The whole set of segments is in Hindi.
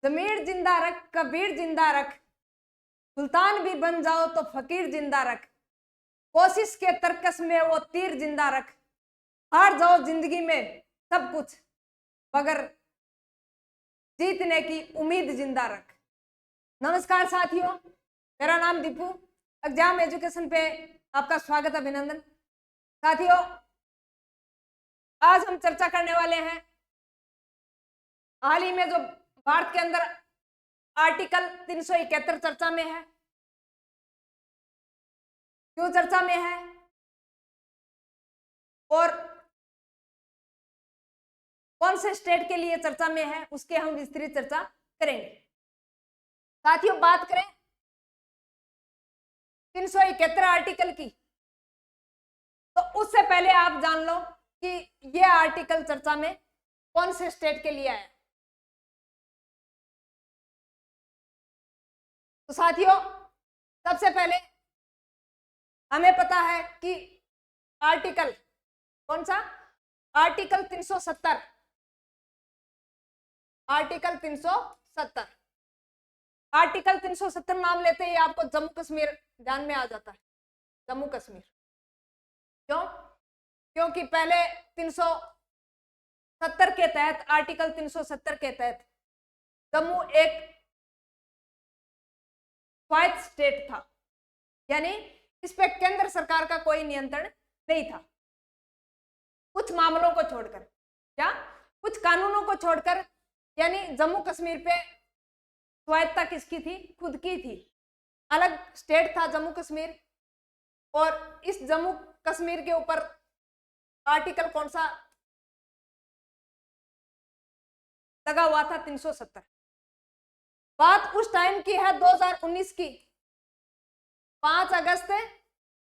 जमीर जिंदा रख, कबीर जिंदा रख, सुल्तान भी बन जाओ तो फकीर जिंदा रख, कोशिश के तरकस में वो तीर जिंदा रख, हार जाओ जिंदगी में सब कुछ मगर जीतने की उम्मीद जिंदा रख। नमस्कार साथियों, मेरा नाम दीपू, एग्जाम एजुकेशन पे आपका स्वागत, अभिनंदन। साथियों, आज हम चर्चा करने वाले हैं हाल ही में जो भारत के अंदर आर्टिकल 371 चर्चा में है। क्यों चर्चा में है और कौन से स्टेट के लिए चर्चा में है, उसके हम विस्तृत चर्चा करेंगे। साथियों, बात करें 371 आर्टिकल की, तो उससे पहले आप जान लो कि यह आर्टिकल चर्चा में कौन से स्टेट के लिए आया। तो साथियों, सबसे पहले हमें पता है कि आर्टिकल कौन सा, आर्टिकल 370, आर्टिकल 370, आर्टिकल 370 नाम लेते ही आपको जम्मू कश्मीर ध्यान में आ जाता है। जम्मू कश्मीर क्यों? क्योंकि पहले 370 के तहत, आर्टिकल 370 के तहत जम्मू एक स्वायत्त स्टेट था, यानी इस पे केंद्र सरकार का कोई नियंत्रण नहीं था। कुछ मामलों को छोड़कर, क्या कुछ कानूनों को छोड़कर, यानी जम्मू कश्मीर पे स्वायत्तता किसकी थी? खुद की थी। अलग स्टेट था जम्मू कश्मीर, और इस जम्मू कश्मीर के ऊपर आर्टिकल कौन सा लगा हुआ था? 370। बात उस टाइम की है 2019 की, 5 अगस्त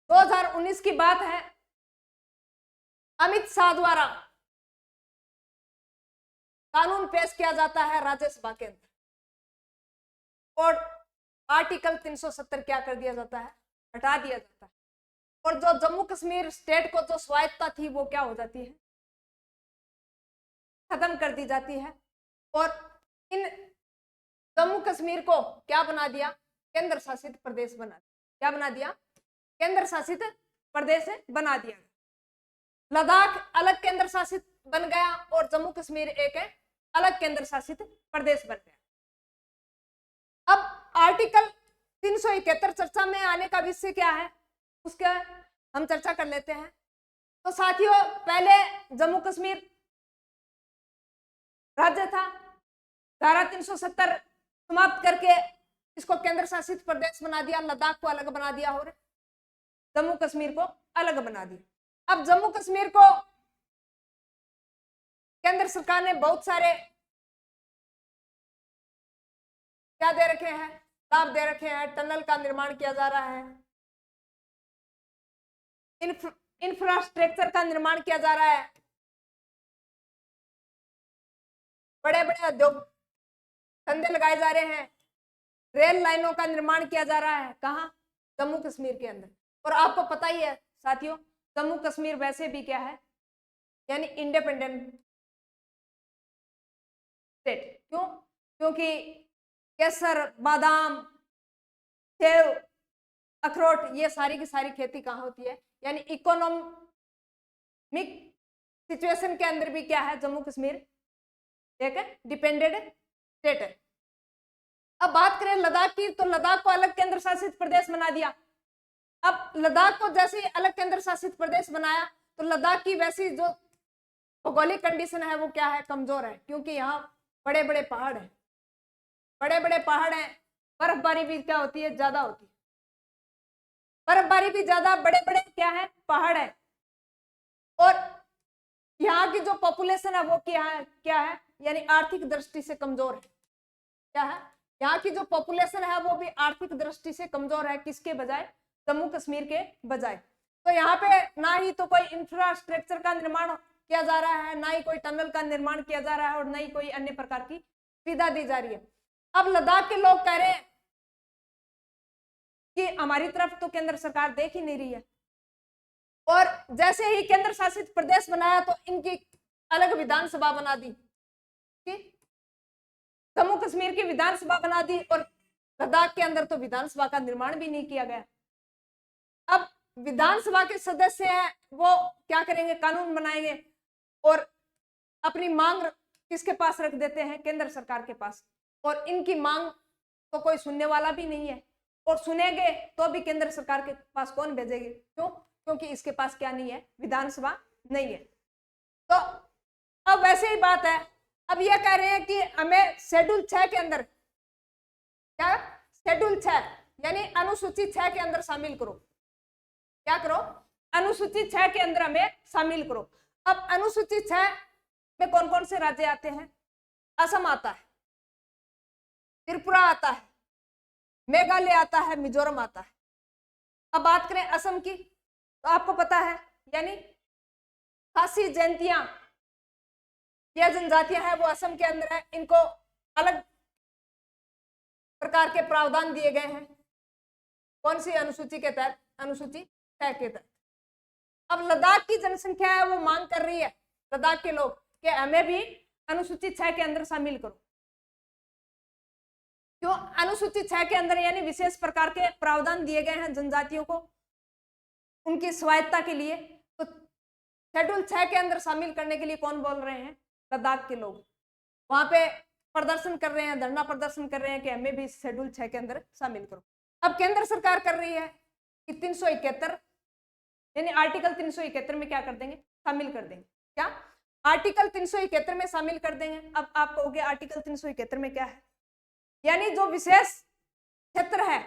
2019 की बात है। अमित शाह द्वारा कानून पेश किया जाता है राज्यसभा के अंदर, और आर्टिकल 370 क्या कर दिया जाता है? हटा दिया जाता है। और जो जम्मू कश्मीर स्टेट को जो स्वायत्तता थी वो क्या हो जाती है? खत्म कर दी जाती है। और इन जम्मू कश्मीर को क्या बना दिया? केंद्र शासित प्रदेश बना दिया। क्या बना दिया? केंद्र शासित प्रदेश बना दिया। लद्दाख अलग केंद्र शासित बन गया और जम्मू कश्मीर एक अलग केंद्र शासित प्रदेश बन गया। अब आर्टिकल 371 चर्चा में आने का विषय क्या है, उसका हम चर्चा कर लेते हैं। तो साथियों, पहले जम्मू कश्मीर राज्य था, धारा 370 समाप्त करके इसको केंद्र शासित प्रदेश बना दिया, लद्दाख को अलग बना दिया और जम्मू कश्मीर को अलग बना दिया। अब जम्मू कश्मीर को केंद्र सरकार ने बहुत सारे क्या दे रखे हैं? लाभ दे रखे हैं। टनल का निर्माण किया जा रहा है, इंफ्रास्ट्रक्चर का निर्माण किया जा रहा है, बड़े बड़े उद्योग धंधे लगाए जा रहे हैं, रेल लाइनों का निर्माण किया जा रहा है। कहां? जम्मू कश्मीर के अंदर। और आपको पता ही है साथियों, जम्मू कश्मीर वैसे भी क्या है, यानी इंडिपेंडेंट स्टेट। क्यों? क्योंकि केसर, बादाम, सेव, अखरोट, ये सारी की सारी खेती कहाँ होती है? यानी इकोनॉमिक सिचुएशन के अंदर भी क्या है? जम्मू कश्मीर एक डिपेंडेंट स्टेट है। अब बात करें लद्दाख की, तो लद्दाख को अलग केंद्र शासित प्रदेश बना दिया। अब लद्दाख को जैसे अलग केंद्र शासित प्रदेश बनाया, तो लद्दाख की वैसी जो भौगोलिक कंडीशन है वो क्या है? कमजोर है, क्योंकि यहाँ बड़े बड़े पहाड़ हैं, बड़े बड़े पहाड़ हैं, बर्फबारी भी क्या होती है? ज्यादा होती है। बर्फबारी भी ज्यादा, बड़े बड़े क्या है? पहाड़ है। और यहाँ की जो पॉपुलेशन है वो क्या है? यानी आर्थिक दृष्टि से कमजोर है। क्या है? यहाँ की जो पॉपुलेशन है वो भी आर्थिक दृष्टि से कमजोर है। किसके बजाय? जम्मू कश्मीर के बजाय। तो यहाँ पे ना ही तो कोई इंफ्रास्ट्रक्चर का निर्माण किया जा रहा है, ना ही कोई टनल का निर्माण किया जा रहा है, और ना ही कोई अन्य प्रकार की सुविधा दी जा रही है। अब लद्दाख के लोग कह रहे हैं कि हमारी तरफ तो केंद्र सरकार देख ही नहीं रही है, और जैसे ही केंद्र शासित प्रदेश बनाया तो इनकी अलग विधानसभा बना दी। जम्मू कश्मीर की विधानसभा बना दी और लद्दाख के अंदर तो विधानसभा का निर्माण भी नहीं किया गया। अब विधानसभा के सदस्य हैं वो क्या करेंगे, कानून बनाएंगे और अपनी मांग किसके पास रख देते हैं, केंद्र सरकार के पास। और इनकी मांग तो कोई सुनने वाला भी नहीं है, और सुनेंगे तो भी केंद्र सरकार के पास कौन भेजेगी, क्यों? क्योंकि इसके पास क्या नहीं है, विधानसभा नहीं है। तो अब वैसे ही बात है, अब ये कह रहे हैं कि हमें शेड्यूल 6 के अंदर, क्या शेड्यूल 6 यानी अनुसूची 6 के अंदर शामिल करो। क्या करो? अनुसूची 6 के अंदर हमें शामिल करो। अब अनुसूची 6 में कौन कौन से राज्य आते हैं? असम आता है, त्रिपुरा आता है, मेघालय आता है, मिजोरम आता है। अब बात करें असम की, तो आपको पता है यानी खासी जयंतियां, यह जनजातियां हैं वो असम के अंदर है, इनको अलग प्रकार के प्रावधान दिए गए हैं। कौन सी अनुसूची के तहत? अनुसूची 6 के तहत। अब लद्दाख की जनसंख्या है वो मांग कर रही है, लद्दाख के लोग, कि हमें भी अनुसूची 6 के अंदर शामिल करो। क्यों? अनुसूची 6 के अंदर यानी विशेष प्रकार के प्रावधान दिए गए हैं जनजातियों को उनकी स्वायत्ता के लिए। तो शेड्यूल 6 के अंदर शामिल करने के लिए कौन बोल रहे हैं? लद्दाख के लोग वहां पे प्रदर्शन कर रहे हैं, धरना प्रदर्शन कर रहे हैं कि हमें भी शेड्यूल 6 के अंदर शामिल करो। अब केंद्र सरकार कर रही है कि 371 यानी आर्टिकल 371 में क्या कर देंगे? शामिल कर देंगे। क्या? आर्टिकल 371 में शामिल कर देंगे। अब आप कहोगे आर्टिकल 371 में क्या है? यानी जो विशेष क्षेत्र है,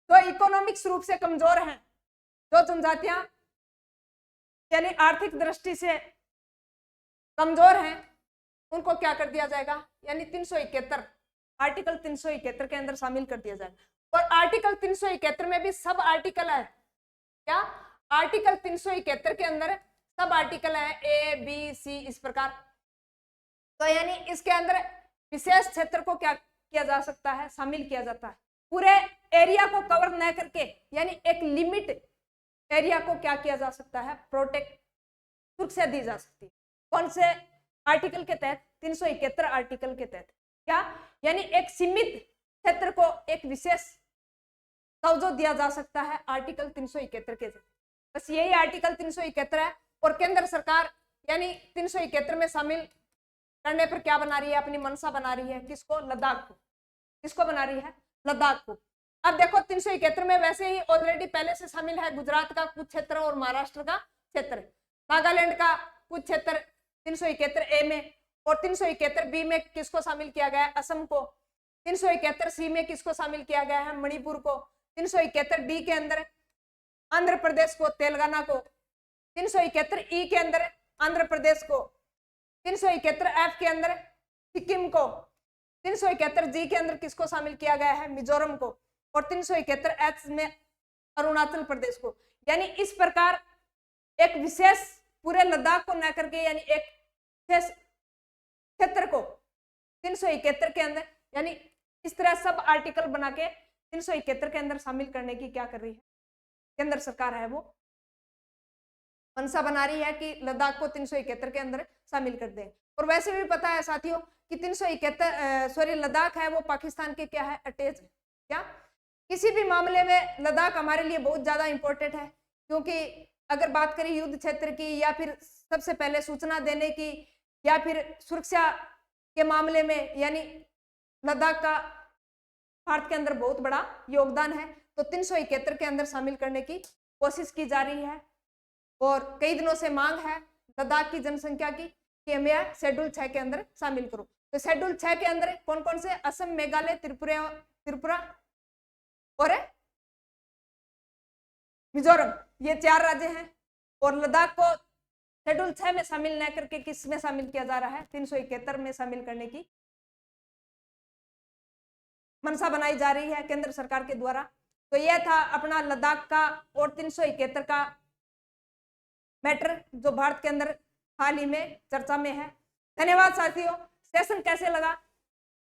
जो इकोनॉमिक्स रूप से कमजोर हैं, जो जनजातियां यानी आर्थिक दृष्टि से कमजोर हैं, उनको क्या कर दिया जाएगा? यानी 371 आर्टिकल 371 के अंदर शामिल कर दिया जाएगा। और आर्टिकल 371 में भी सब आर्टिकल है। क्या? आर्टिकल 371 के अंदर सब आर्टिकल है, ए बी सी इस प्रकार। तो यानी इसके अंदर विशेष क्षेत्र को क्या किया जा सकता है? शामिल किया जाता है। पूरे एरिया को कवर न करके यानी एक लिमिट एरिया को क्या किया जा सकता है? प्रोटेक्ट, सुरक्षा दी जा सकती है। कौन से आर्टिकल के तहत? 371 आर्टिकल के तहत। क्या? यानी एक सीमित क्षेत्र को एक विशेष तवज्जो दिया जा सकता है आर्टिकल 371 के तहत। बस यही आर्टिकल 371 है। और केंद्र सरकार यानी 371 में शामिल करने पर क्या बना रही है? अपनी मनसा बना रही है। किसको? लद्दाख को। किसको बना रही है? लद्दाख को। अब देखो 371 में वैसे ही ऑलरेडी पहले से शामिल है गुजरात का कुछ क्षेत्र और महाराष्ट्र का क्षेत्र, नागालैंड का कुछ क्षेत्र 371 ए में, और 371 बी में किसको शामिल किया गया है? असम को। 371 सी में किसको शामिल किया गया है? मणिपुर को। 371 डी के अंदर आंध्र प्रदेश को, तेलंगाना को। 371 ई के अंदर आंध्र प्रदेश को। 371 एफ के अंदर सिक्किम को। 371 जी के अंदर किसको शामिल किया गया है? मिजोरम को। और 371 एच में अरुणाचल प्रदेश को। यानी इस प्रकार एक विशेष पूरे लद्दाख को न करके यानी एक विशेष क्षेत्र को 371 के अंदर यानी इस तरह सब आर्टिकल बना के 371 के अंदर शामिल करने की क्या कर रही है? केंद्र सरकार है वो मनसा बना रही है कि लद्दाख को 371 के अंदर शामिल कर दें। और वैसे भी पता है साथियों कि 371 लद्दाख है वो पाकिस्तान के क्या है? अटैच है। क्या? किसी भी मामले में लद्दाख हमारे लिए बहुत ज्यादा इंपॉर्टेंट है, क्योंकि अगर बात करें युद्ध क्षेत्र की या फिर सबसे पहले सूचना देने की या फिर सुरक्षा के मामले में, यानी लद्दाख का भारत के अंदर बहुत बड़ा योगदान है। तो 371 के अंदर शामिल करने की कोशिश की जा रही है और कई दिनों से मांग है लद्दाख की जनसंख्या की कि हमें शेड्यूल 6 के अंदर शामिल करो। तो शेड्यूल 6 के अंदर कौन कौन से? असम, मेघालय, त्रिपुरा और मिजोरम, ये 4 राज्य हैं। और लद्दाख को शेड्यूल 6 में शामिल न करके किस में शामिल किया जा रहा है? 371 में शामिल करने की मनसा बनाई जा रही है केंद्र सरकार के द्वारा। तो यह था अपना लद्दाख का और 371 का मैटर जो भारत के अंदर हाल ही में चर्चा में है। धन्यवाद साथियों। सेशन कैसे लगा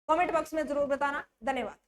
कमेंट बॉक्स में जरूर बताना। धन्यवाद।